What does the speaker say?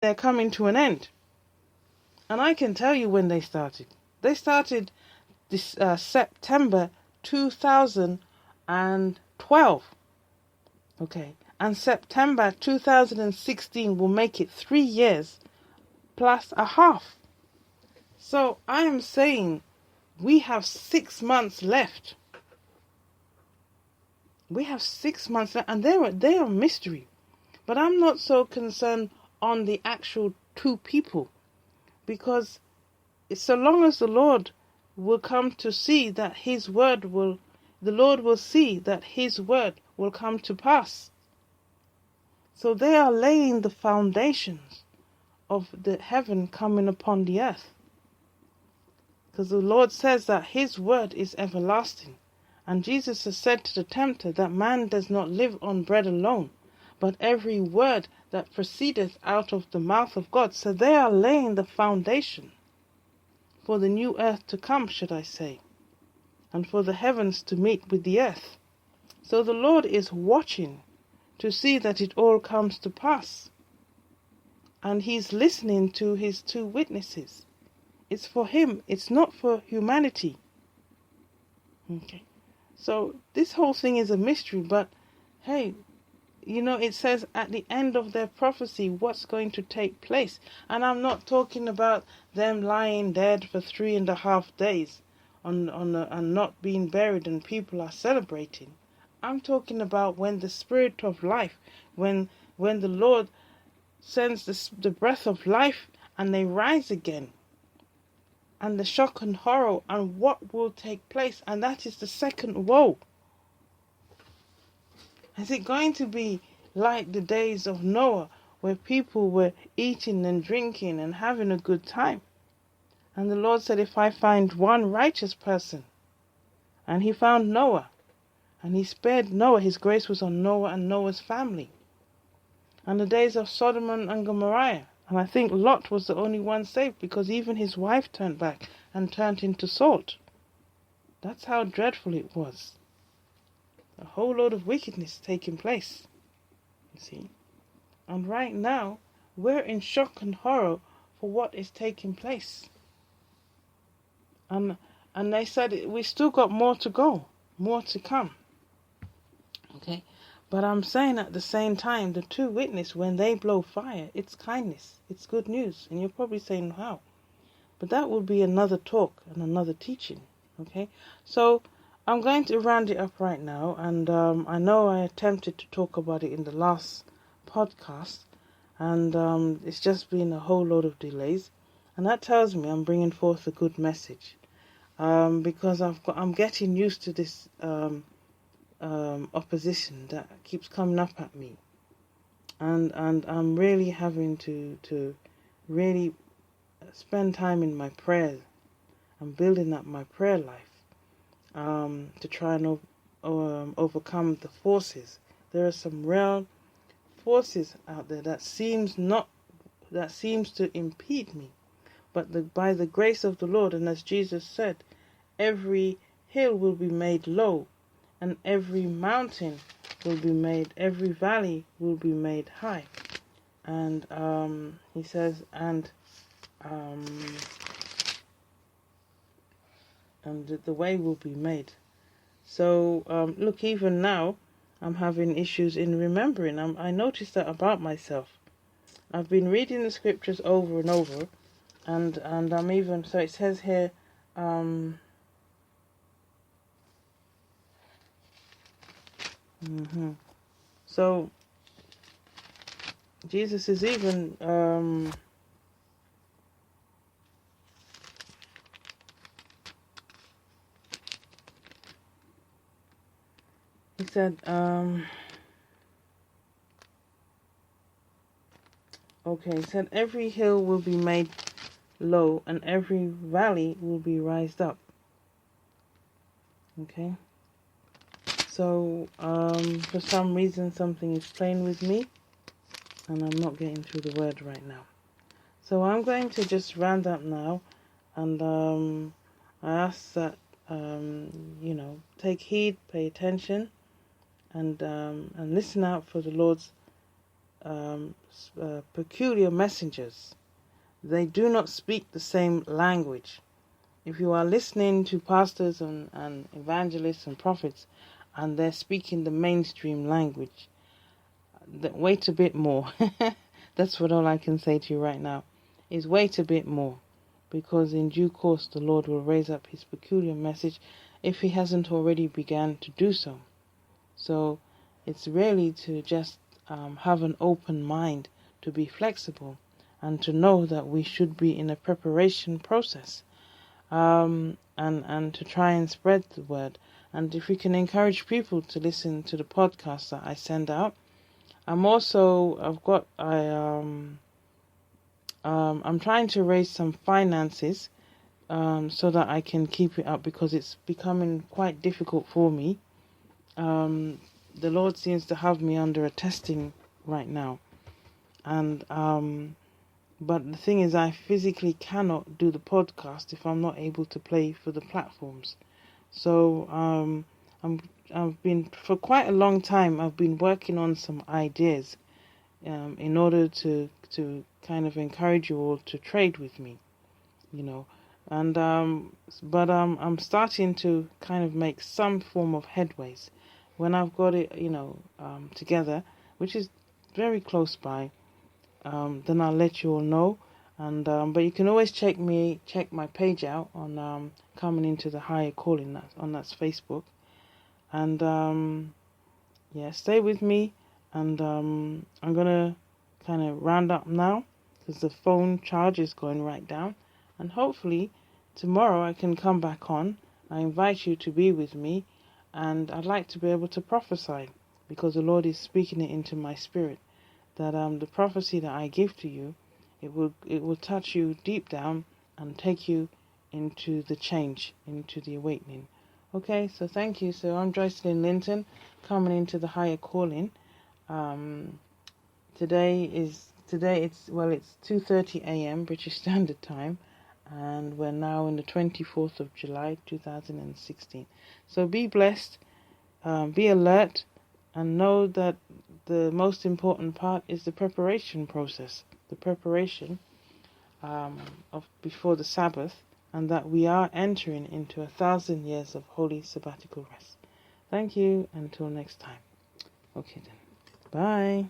they're coming to an end. And I can tell you when they started. They started this September 2012. Okay. And September 2016 will make it 3 years plus a half. So I am saying we have 6 months left. We have 6 months left, and they are mystery. But I'm not so concerned on the actual two people, because so long as the Lord will come to see that the Lord will see that His word will come to pass. So they are laying the foundations of the heaven coming upon the earth. Because the Lord says that His word is everlasting. And Jesus has said to the tempter that man does not live on bread alone, but every word that proceedeth out of the mouth of God. So they are laying the foundation for the new earth to come, should I say, and for the heavens to meet with the earth. So the Lord is watching to see that it all comes to pass. And He's listening to His two witnesses. It's for Him, it's not for humanity. Okay. So this whole thing is a mystery, but hey, it says at the end of their prophecy what's going to take place. And I'm not talking about them lying dead for 3.5 days and not being buried and people are celebrating. I'm talking about when the Spirit of life, when the Lord sends the breath of life and they rise again. And the shock and horror and what will take place. And that is the second woe. Is it going to be like the days of Noah, where people were eating and drinking and having a good time? And the Lord said, if I find one righteous person, and He found Noah, and He spared Noah, His grace was on Noah and Noah's family. And the days of Sodom and Gomorrah, and I think Lot was the only one saved, because even his wife turned back and turned into salt. That's how dreadful it was. A whole load of wickedness taking place, you see. And right now, we're in shock and horror for what is taking place. And they said we still got more to go, more to come. Okay? But I'm saying at the same time, the two witnesses, when they blow fire, it's kindness, it's good news. And you're probably saying, how? But that will be another talk and another teaching. Okay? So I'm going to round it up right now. And I know I attempted to talk about it in the last podcast. And it's just been a whole load of delays. And that tells me I'm bringing forth a good message. Because I'm getting used to this opposition that keeps coming up at me, and I'm really having to really spend time in my prayers and building up my prayer life to try and overcome the forces. There are some real forces out there that seems to impede me, but by the grace of the Lord, and as Jesus said, every hill will be made low, and every mountain will be made, every valley will be made high. And He says, and the way will be made. So look, even now I'm having issues in remembering. I noticed that about myself. I've been reading the scriptures over and over, and I'm even, so it says here, so Jesus is even he said he said every hill will be made low and every valley will be raised up. Okay, so for some reason something is playing with me and I'm not getting through the word right now. So I'm going to just round up now, and I ask that take heed, pay attention, and listen out for the Lord's peculiar messengers. They do not speak the same language. If you are listening to pastors and evangelists and prophets and they're speaking the mainstream language, wait a bit more. That's what all I can say to you right now, is wait a bit more, because in due course the Lord will raise up his peculiar message if he hasn't already begun to do so. So it's really to just have an open mind, to be flexible, and to know that we should be in a preparation process, and to try and spread the word. And if we can encourage people to listen to the podcasts that I send out, I'm trying to raise some finances so that I can keep it up, because it's becoming quite difficult for me. The Lord seems to have me under a testing right now, and but the thing is, I physically cannot do the podcast if I'm not able to play for the platforms. So I've been, for quite a long time, I've been working on some ideas in order to kind of encourage you all to trade with me, and but I'm starting to kind of make some form of headways. When I've got it, together, which is very close by, then I'll let you all know. And but you can always check my page out on Coming Into the Higher Calling. That's Facebook. And stay with me. And I'm gonna kind of round up now, because the phone charge is going right down. And hopefully tomorrow I can come back on. I invite you to be with me, and I'd like to be able to prophesy, because the Lord is speaking it into my spirit, that the prophecy that I give to you, it will touch you deep down and take you into the change, into the awakening. Okay, so thank you. So I'm Joycelyn Linton, Coming Into the Higher Calling. Today it's 2:30 a.m. British Standard Time, and we're now in the 24th of July 2016. So be blessed, be alert, and know that the most important part is the preparation process, the preparation of before the Sabbath, and that we are entering into 1,000 years of holy sabbatical rest. Thank you. Until next time. Okay then. Bye.